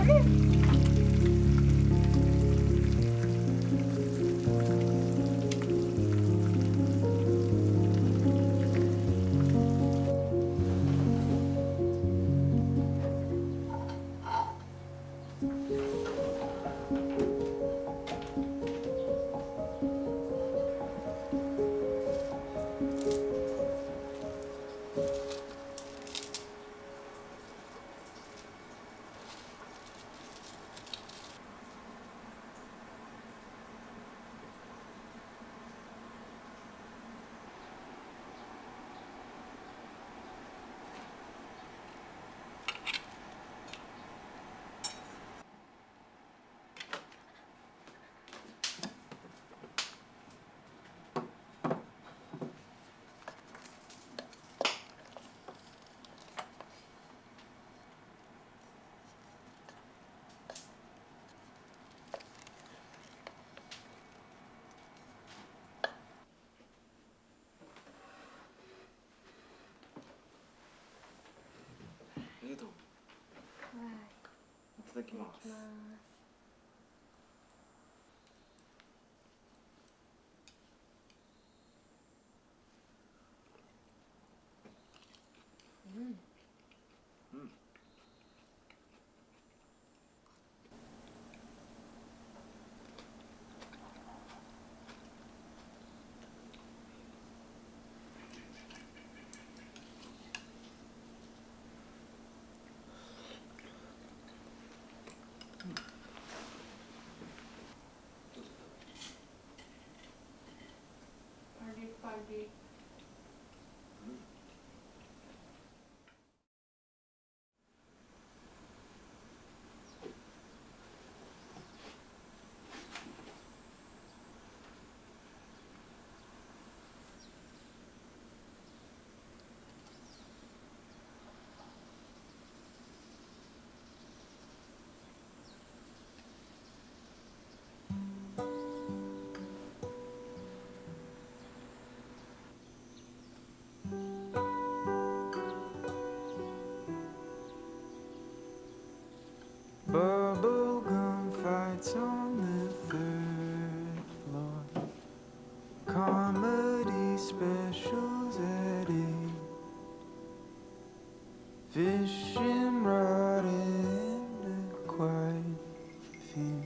いただきます。Pagi. Bubblegum fights on the third floor. Comedy specials at 8. Fishing rod and a quiet few.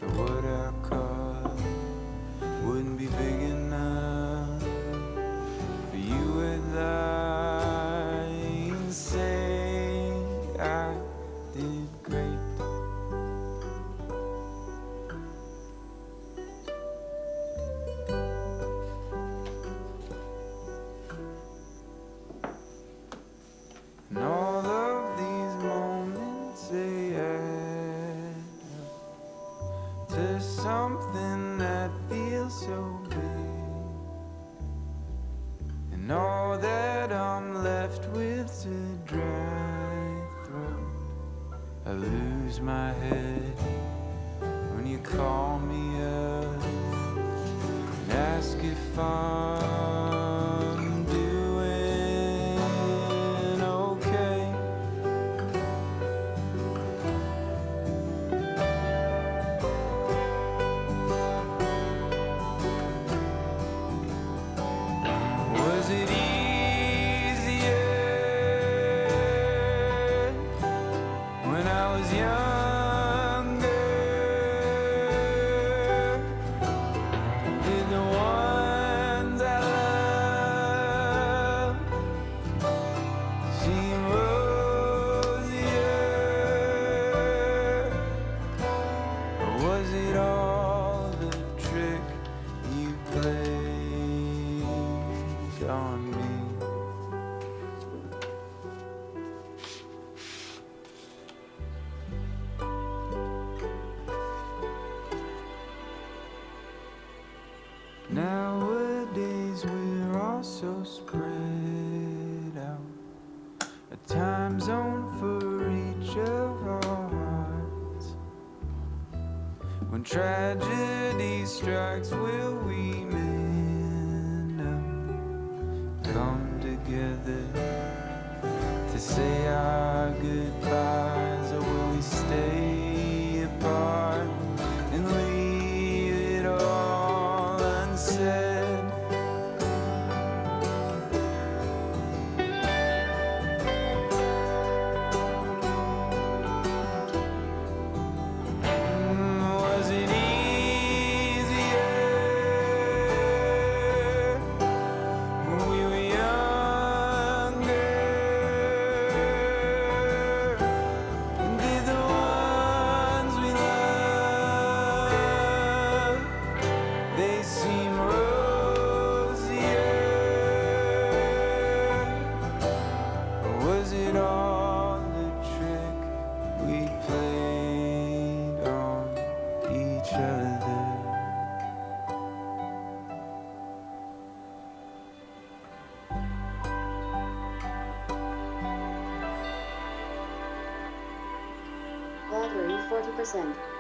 But what I caught wouldn't be big enough for you and I. Say I did great. And all of these moments they add up to something that feels so big. And all that I'm left with to drag through, I lose my head when you call me up and ask if I'm doing okay. Was it easier when I was younger? Did the ones I love seem rosier? Or was it all the trick you played on me? Nowadays we're all so spread out, a time zone for each of our hearts. When tragedy strikes, will we mend up, come together to say our goodbyes, or will we stay 40%.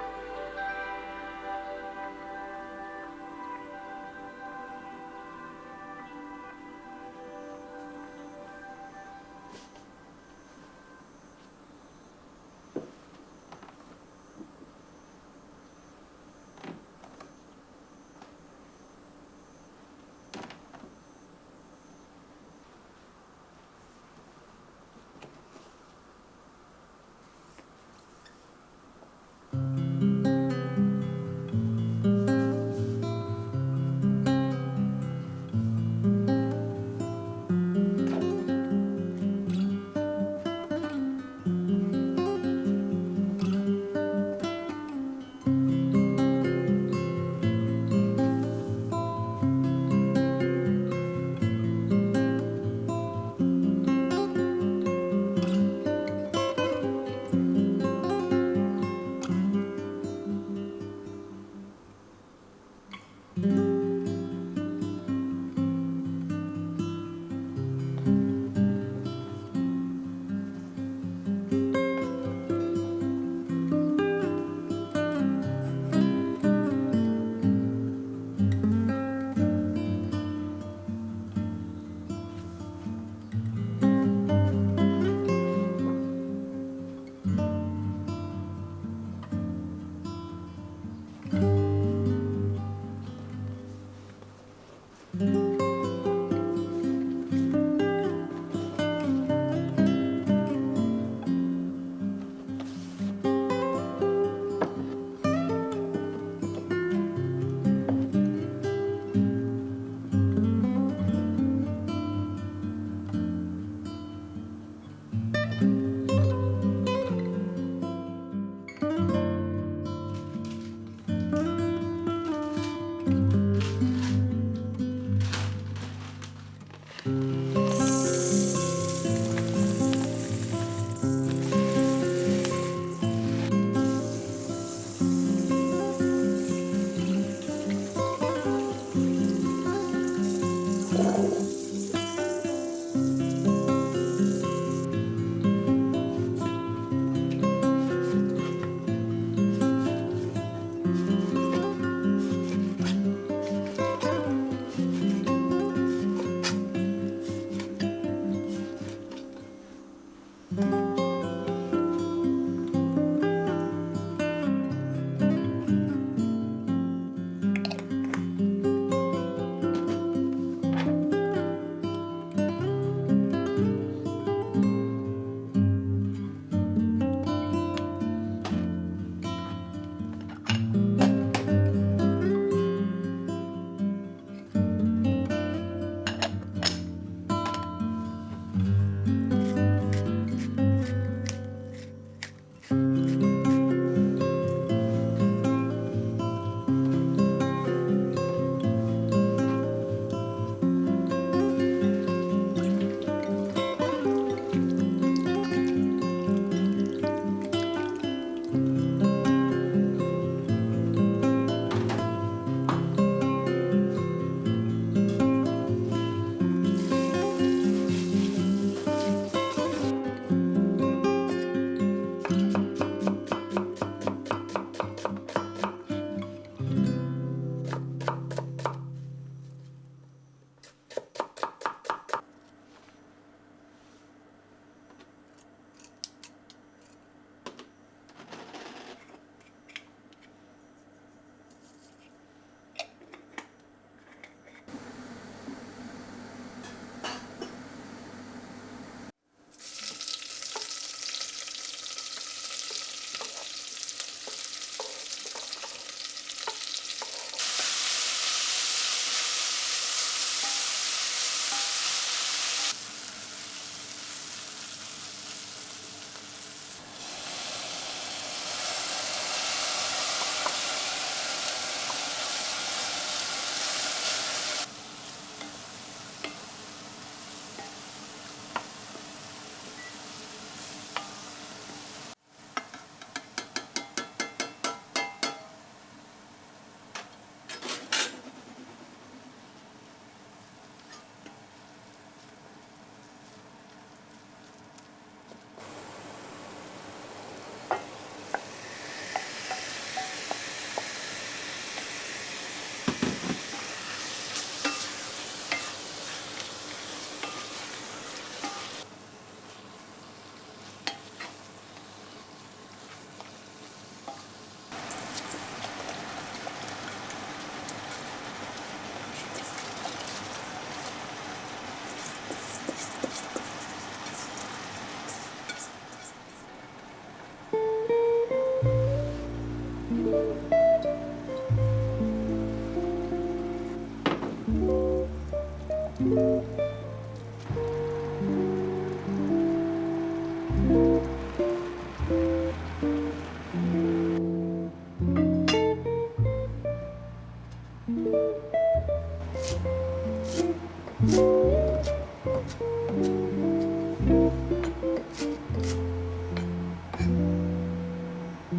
ど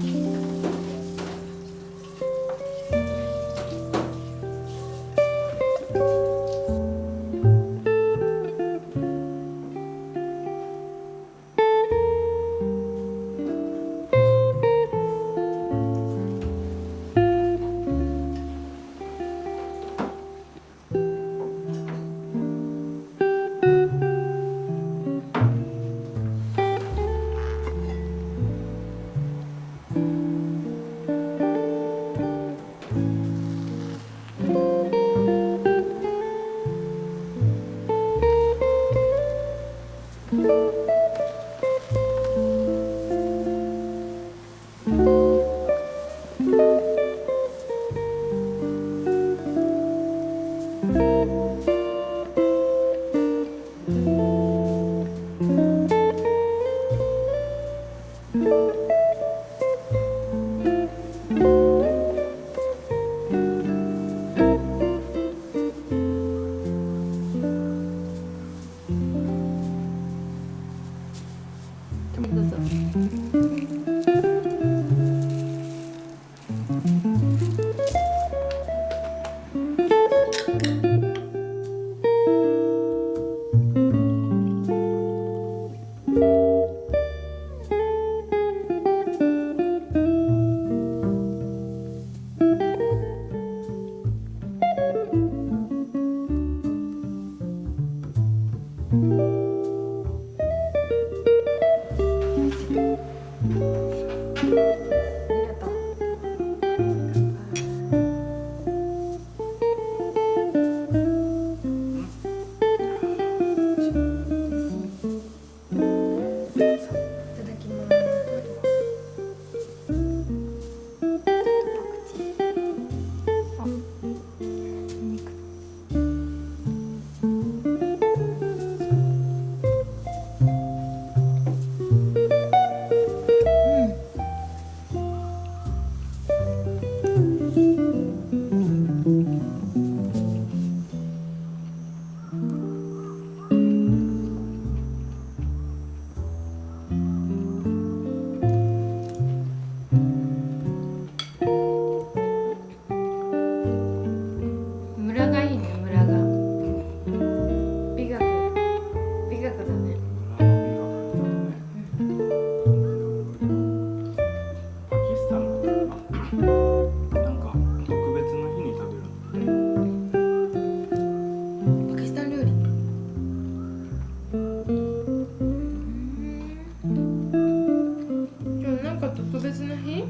うぞ。村がいいね、村が。美学、美学だね。パキスタンのなんか特別な日に食べるの。パキスタン料理。今日なんか特別な日？